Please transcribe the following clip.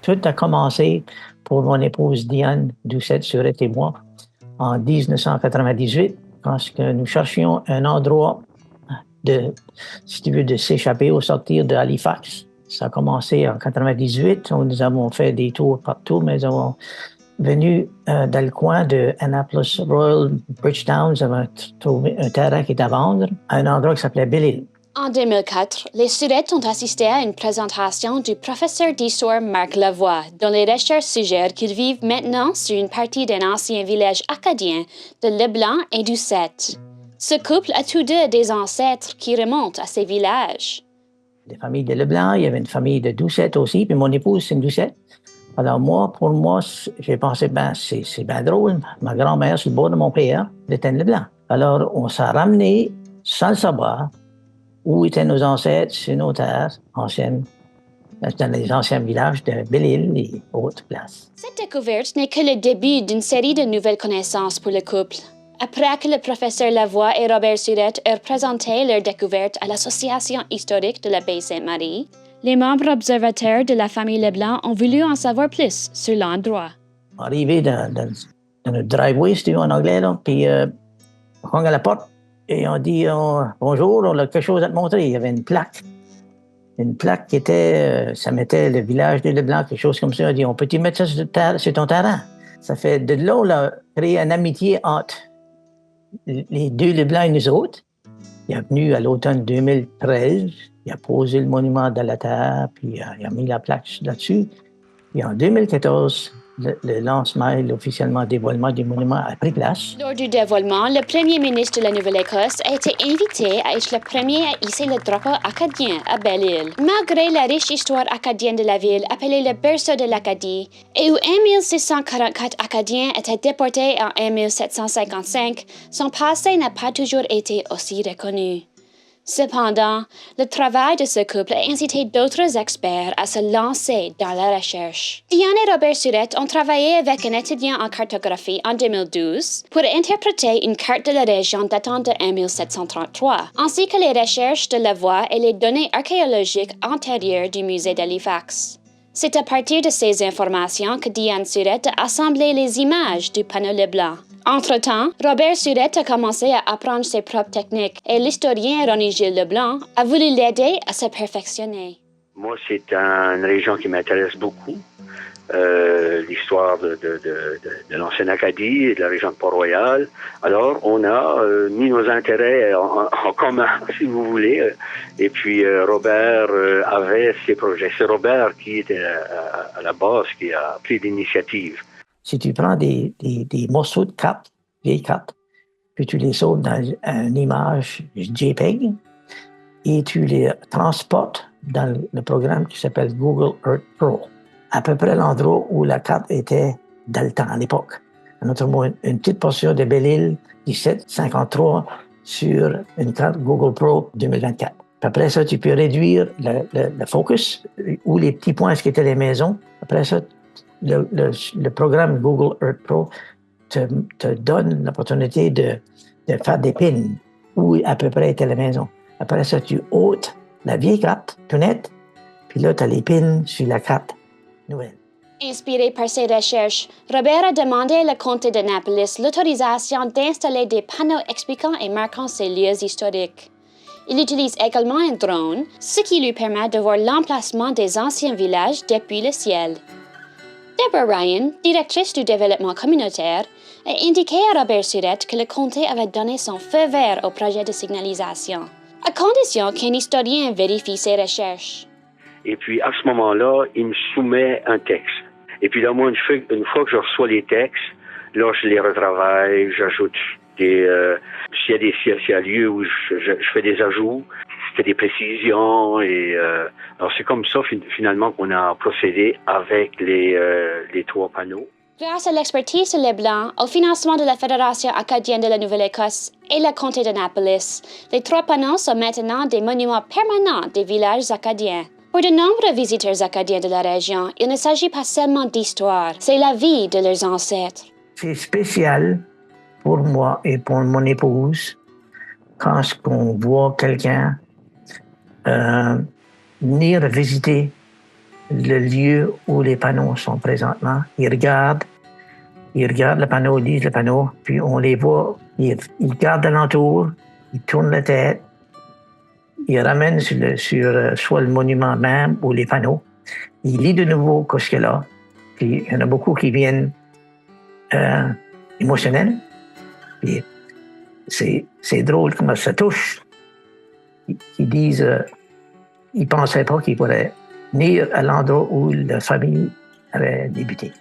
Tout a commencé pour mon épouse Diane Doucette-Surette et moi en 1998, parce que nous cherchions un endroit de, si tu veux, de s'échapper au sortir de Halifax. Ça a commencé en 98. Nous avons fait des tours partout, mais nous avons venu dans le coin de Annapolis Royal Bridgetown. Nous avons trouvé un terrain qui est à vendre à un endroit qui s'appelait Belle-Île. En 2004, les Surettes ont assisté à une présentation du professeur d'histoire Marc Lavoie, dont les recherches suggèrent qu'ils vivent maintenant sur une partie d'un ancien village acadien de Leblanc et Doucette. Ce couple a tous deux des ancêtres qui remontent à ces villages. Les familles de Leblanc, il y avait une famille de Doucette aussi, puis mon épouse, c'est une Doucette. Alors pour moi, j'ai pensé, c'est bien drôle. Ma grand-mère, sur le bord de mon père, elle était une Leblanc. Alors, on s'est ramené, sans le savoir, où étaient nos ancêtres sur nos terres anciennes, dans les anciens villages de Belle-Île et autres places. Cette découverte n'est que le début d'une série de nouvelles connaissances pour le couple. Après que le professeur Lavoie et Robert Surette eurent présenté leur découverte à l'Association historique de la Baie-Sainte-Marie, les membres observateurs de la famille Leblanc ont voulu en savoir plus sur l'endroit. Arrivé dans notre driveway, c'était en anglais, là, puis on cogne à la porte et on dit bonjour, on a quelque chose à te montrer. Il y avait une plaque. Une plaque qui était, ça mettait le village de Leblanc, quelque chose comme ça. On dit, on peut-tu mettre ça sur ton terrain? Ça fait de là, on a créé une amitié entre les deux Leblanc et nous autres. Il est venu à l'automne 2013, il a posé le monument dans la terre, puis il a mis la plaque là-dessus. Puis en 2014, le lancement et l'officiellement dévoilement du monument a pris place. Lors du dévoilement, le premier ministre de la Nouvelle-Écosse a été invité à être le premier à hisser le drapeau acadien à Belle-Île. Malgré la riche histoire acadienne de la ville, appelée le berceau de l'Acadie, et où 1644 Acadiens étaient déportés en 1755, son passé n'a pas toujours été aussi reconnu. Cependant, le travail de ce couple a incité d'autres experts à se lancer dans la recherche. Diane et Robert Surette ont travaillé avec un étudiant en cartographie en 2012 pour interpréter une carte de la région datant de 1733, ainsi que les recherches de Lavoie et les données archéologiques antérieures du musée d'Halifax. C'est à partir de ces informations que Diane Surette a assemblé les images du panneau Leblanc. Entre-temps, Robert Surette a commencé à apprendre ses propres techniques et l'historien René-Gilles Leblanc a voulu l'aider à se perfectionner. Moi, c'est une région qui m'intéresse beaucoup. L'histoire de l'ancienne Acadie et de la région de Port-Royal. Alors, on a mis nos intérêts en commun, si vous voulez. Et puis, Robert avait ses projets. C'est Robert qui était à la base, qui a pris l'initiative. Si tu prends des morceaux de cartes, vieilles cartes, puis tu les sauves dans une image JPEG et tu les transportes dans le programme qui s'appelle Google Earth Pro, à peu près l'endroit où la carte était dans le temps, à l'époque. Notamment une petite portion de Belle-Île 1753 sur une carte Google Pro 2024. Après ça, tu peux réduire le focus ou les petits points qui étaient les maisons. Après ça, le programme Google Earth Pro te donne l'opportunité de faire des pins où à peu près était la maison. Après ça, tu ôtes la vieille carte, tout net, puis là, tu as les pins sur la carte nouvelle. Inspiré par ses recherches, Robert a demandé à le comté d'Annapolis l'autorisation d'installer des panneaux expliquant et marquant ces lieux historiques. Il utilise également un drone, ce qui lui permet de voir l'emplacement des anciens villages depuis le ciel. Deborah Ryan, directrice du développement communautaire, a indiqué à Robert Surette que le comté avait donné son feu vert au projet de signalisation, à condition qu'un historien vérifie ses recherches. Et puis, à ce moment-là, il me soumet un texte. Et puis là, moi, une fois que je reçois les textes, là, je les retravaille, j'ajoute s'il y a lieu où je fais des ajouts, je fais des précisions. Et alors, c'est comme ça, finalement, qu'on a procédé avec les 3 panneaux. Grâce à l'expertise de Leblanc, au financement de la Fédération acadienne de la Nouvelle-Écosse et le comté d'Annapolis, les 3 panneaux sont maintenant des monuments permanents des villages acadiens. Pour de nombreux visiteurs acadiens de la région, il ne s'agit pas seulement d'histoire, c'est la vie de leurs ancêtres. C'est spécial pour moi et pour mon épouse quand on voit quelqu'un venir visiter le lieu où les panneaux sont présentement. Ils regardent le panneau, ils lisent le panneau, puis on les voit, ils regardent alentour, ils tournent la tête, ils ramènent sur soit le monument même ou les panneaux. Ils lisent de nouveau ce qu'il y a là. Puis il y en a beaucoup qui viennent émotionnels. Puis c'est drôle comment ça touche. Ils disent, ils ne pensaient pas qu'ils pourraient venir à l'endroit où la famille avait débuté.